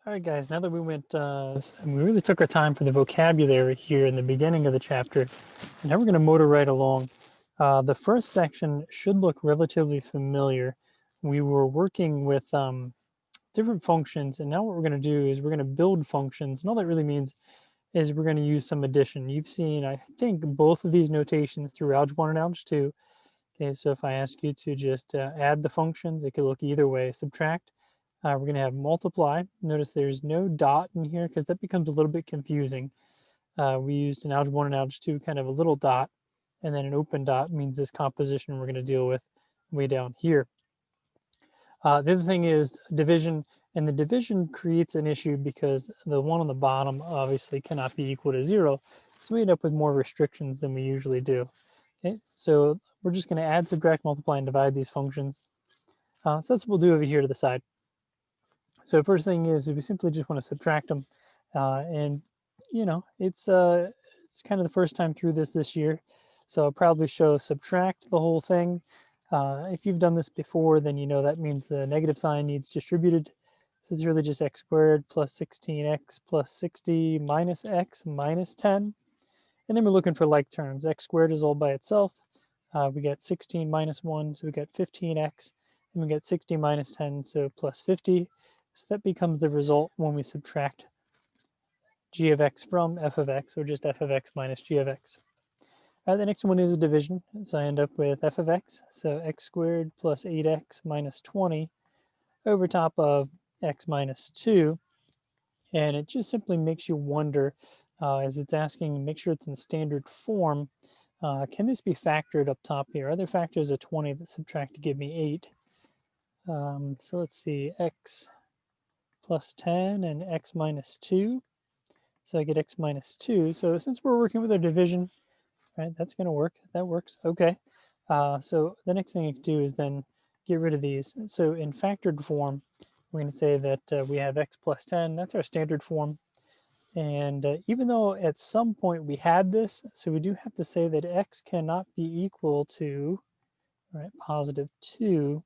All right, guys, now that we went, and we really took our time for the vocabulary here in the beginning of the chapter, and now we're going to motor right along. The first section should look relatively familiar. We were working with different functions, and now what we're going to do is we're going to build functions, and all that really means is we're going to use some addition. You've seen, I think, both of these notations through Algebra 1 and Algebra 2. Okay, so if I ask you to just add the functions, it could look either way. Subtract, we're going to have multiply. Notice there's no dot in here because that becomes a little bit confusing. We used in Algebra 1 and Algebra 2 kind of a little dot, and then an open dot means this composition we're going to deal with way down here. The other thing is division, and the division creates an issue because the one on the bottom obviously cannot be equal to 0, so we end up with more restrictions than we usually do. Okay, so we're just going to add, subtract, multiply, and divide these functions. So that's what we'll do over here to the side. So first thing is we simply just want to subtract them, and you know it's kind of the first time through this year, so I'll probably show subtract the whole thing. If you've done this before, then you know that means the negative sign needs distributed. So it's really just x squared plus 16x plus 60 minus x minus 10. And then we're looking for like terms. X squared is all by itself. We got 16 minus 1, so we got 15x. And we got 60 minus 10, so plus 50. So that becomes the result when we subtract g of x from f of x, or just f of x minus g of x. All right, the next one is a division. So I end up with f of x, so x squared plus 8x minus 20 over top of x minus 2. And it just simply makes you wonder, as it's asking, make sure it's in standard form. Can this be factored up top here? Are there factors of 20 that subtract to give me 8? So let's see, x plus 10 and x minus 2. So I get x minus 2. So since we're working with our division, right, that's going to work. That works. Okay. So the next thing I can do is then get rid of these. So in factored form, we're going to say that we have x plus 10. That's our standard form. And even though at some point we had this, so we do have to say that x cannot be equal to, right, positive 2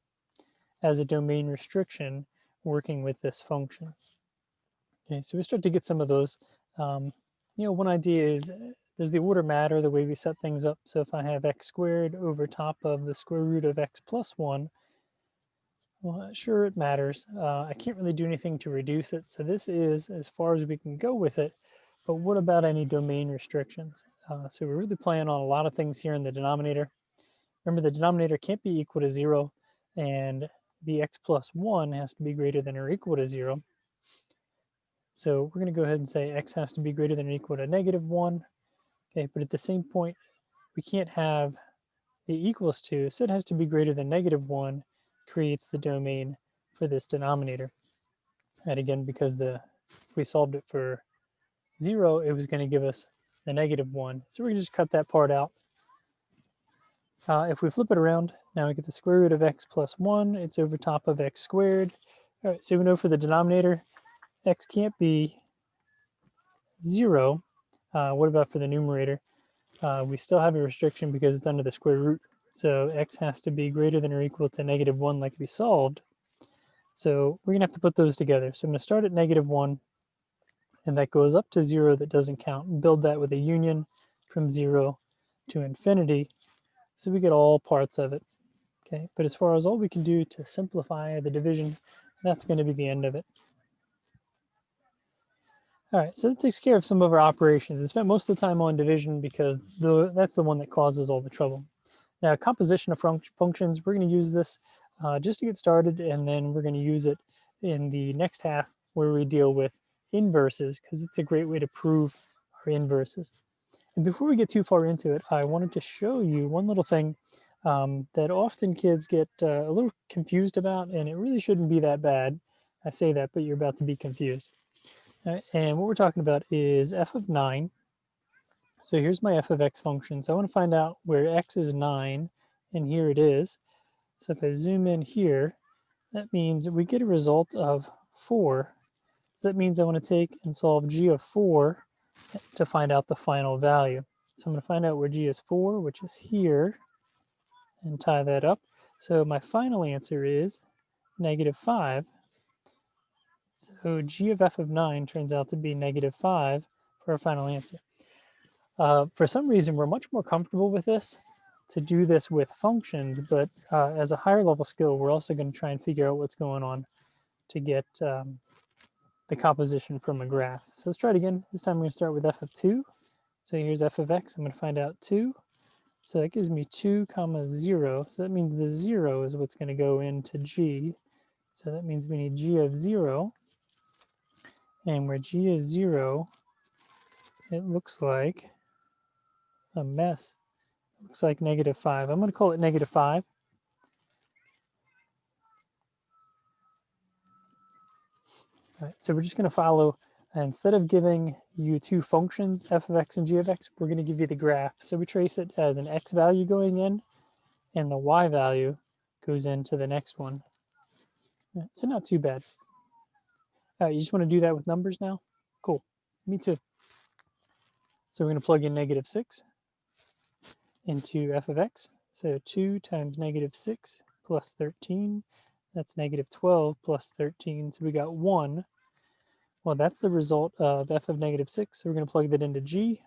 as a domain restriction working with this function. Okay, so we start to get some of those. One idea is, does the order matter the way we set things up? So if I have x squared over top of the square root of x plus 1, well, sure, it matters. I can't really do anything to reduce it, so this is as far as we can go with it. But what about any domain restrictions? So we're really playing on a lot of things here in the denominator. Remember, the denominator can't be equal to 0, and the x plus 1 has to be greater than or equal to 0. So we're going to go ahead and say x has to be greater than or equal to negative 1. Okay, but at the same point, we can't have the equals to, so it has to be greater than negative 1, creates the domain for this denominator. And again, because if we solved it for 0, it was going to give us the negative 1. So we're going to just cut that part out. If we flip it around, now we get the square root of x plus 1. It's over top of x squared. All right, so we know for the denominator, x can't be 0. What about for the numerator? We still have a restriction because it's under the square root. So x has to be greater than or equal to negative 1 like we solved. So we're going to have to put those together. So I'm going to start at negative 1, and that goes up to 0 that doesn't count, and build that with a union from 0 to infinity. So we get all parts of it. Okay, but as far as all we can do to simplify the division, that's going to be the end of it. All right, so that takes care of some of our operations. I spent most of the time on division because that's the one that causes all the trouble. Now, composition of functions, we're going to use this just to get started, and then we're going to use it in the next half where we deal with inverses, because it's a great way to prove our inverses. And before we get too far into it, I wanted to show you one little thing that often kids get a little confused about, and it really shouldn't be that bad. I say that, but you're about to be confused. And what we're talking about is f of 9. So here's my f of x function. So I want to find out where x is 9, and here it is. So if I zoom in here, that means that we get a result of 4. So that means I want to take and solve g of 4 to find out the final value. So I'm going to find out where g is 4, which is here, and tie that up. So my final answer is negative 5. So g of f of 9 turns out to be -5 for our final answer. For some reason, we're much more comfortable with this to do this with functions, but as a higher level skill, we're also going to try and figure out what's going on to get the composition from a graph. So let's try it again. This time we're going to start with f of 2. So here's f of x. I'm going to find out 2. So that gives me 2 comma 0. So that means the 0 is what's going to go into g. So that means we need g of 0. And where g is 0, it looks like a mess. It looks like -5. I'm going to call it -5. All right, so we're just going to follow, instead of giving you two functions, f of x and g of x, we're going to give you the graph. So we trace it as an x value going in, and the y value goes into the next one. So not too bad. You just want to do that with numbers now? Cool. Me too. So we're going to plug in -6 into f of x. So 2 times -6 plus 13. That's -12 plus 13. So we got 1. Well, that's the result of f of -6. So we're going to plug that into g.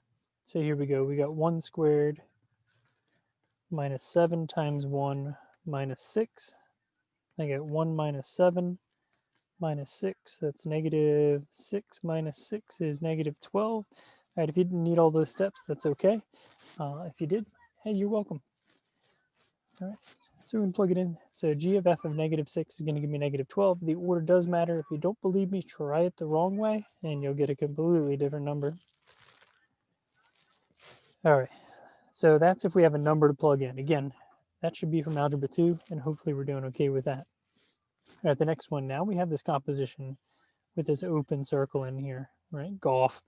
So here we go. We got 1 squared minus 7 times 1 minus 6. I get 1 minus 7 minus 6. That's -6 minus 6 is -12. All right, if you didn't need all those steps, that's okay. If you did, hey, you're welcome. All right, so we're going to plug it in. So g of f of -6 is going to give me -12. The order does matter. If you don't believe me, try it the wrong way, and you'll get a completely different number. All right, so that's if we have a number to plug in. Again, that should be from Algebra 2, and hopefully we're doing okay with that. All right, the next one now, we have this composition with this open circle in here, right? Golf.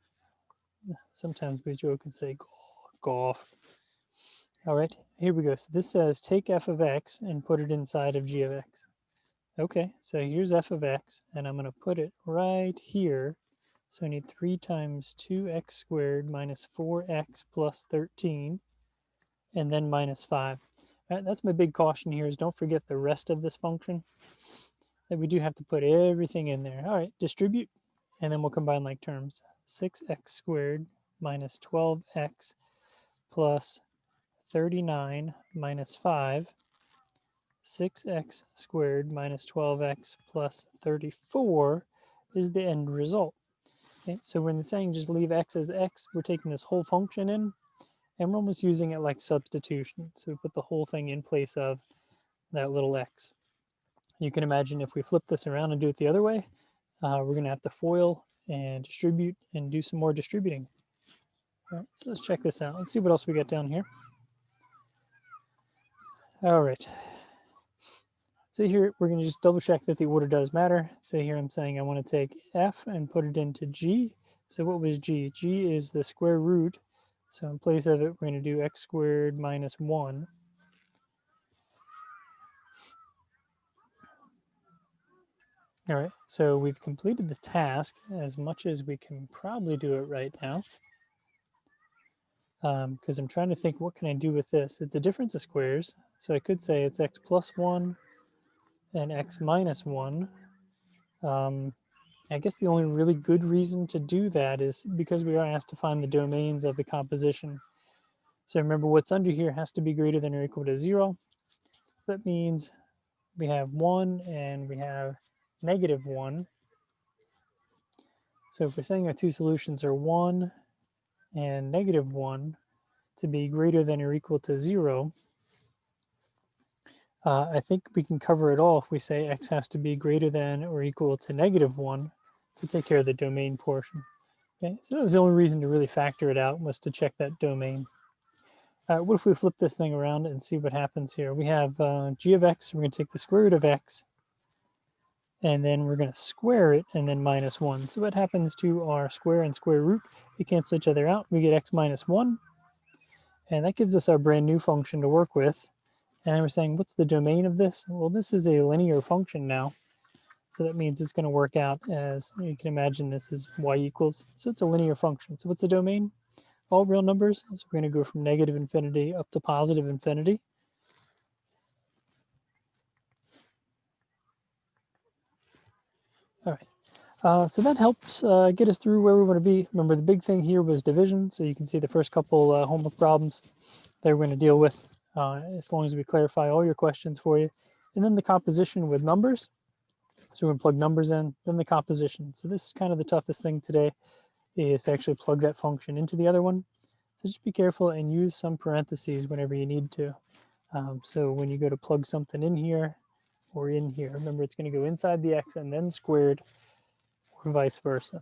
Sometimes we joke and say golf. All right, here we go. So this says take f of x and put it inside of g of x. Okay, so here's f of x, and I'm going to put it right here. So I need 3 times 2x squared minus 4x plus 13, and then minus 5. All right, that's my big caution here, is don't forget the rest of this function, that we do have to put everything in there. All right, distribute, and then we'll combine like terms. 6x squared minus 12x plus 39 minus 5, 6x squared minus 12x plus 34 is the end result. Okay, so when it's saying just leave x as x, we're taking this whole function in, and we're almost using it like substitution. So we put the whole thing in place of that little x. You can imagine if we flip this around and do it the other way, we're going to have to FOIL and distribute and do some more distributing. All right, so let's check this out. Let's see what else we got down here. All right. So here we're going to just double check that the order does matter. So here I'm saying I want to take f and put it into g. So what was g? G is the square root. So in place of it, we're going to do x squared minus 1. All right, so we've completed the task as much as we can probably do it right now. Because I'm trying to think, what can I do with this? It's a difference of squares. So I could say it's x plus 1 and x minus 1. I guess the only really good reason to do that is because we are asked to find the domains of the composition. So remember, what's under here has to be greater than or equal to 0. So that means we have 1 and we have -1. So if we're saying our two solutions are 1 and -1 to be greater than or equal to 0, I think we can cover it all if we say x has to be greater than or equal to -1 to take care of the domain portion. Okay, so that was the only reason to really factor it out, was to check that domain. What if we flip this thing around and see what happens here? We have g of x, we're going to take the square root of x, and then we're going to square it, and then minus 1. So what happens to our square and square root? We cancel each other out. We get x minus 1, and that gives us our brand new function to work with. And then we're saying, what's the domain of this? Well, this is a linear function now. So that means it's going to work out as, you can imagine this is y equals. So it's a linear function. So what's the domain? All real numbers. So we're going to go from -infinity up to +infinity. All right. So that helps get us through where we want to be. Remember, the big thing here was division. So you can see the first couple homework problems that we're going to deal with as long as we clarify all your questions for you. And then the composition with numbers. So we're going to plug numbers in, then the composition. So this is kind of the toughest thing today, is to actually plug that function into the other one. So just be careful and use some parentheses whenever you need to. So when you go to plug something in here or in here, remember it's going to go inside the x and then squared, or vice versa.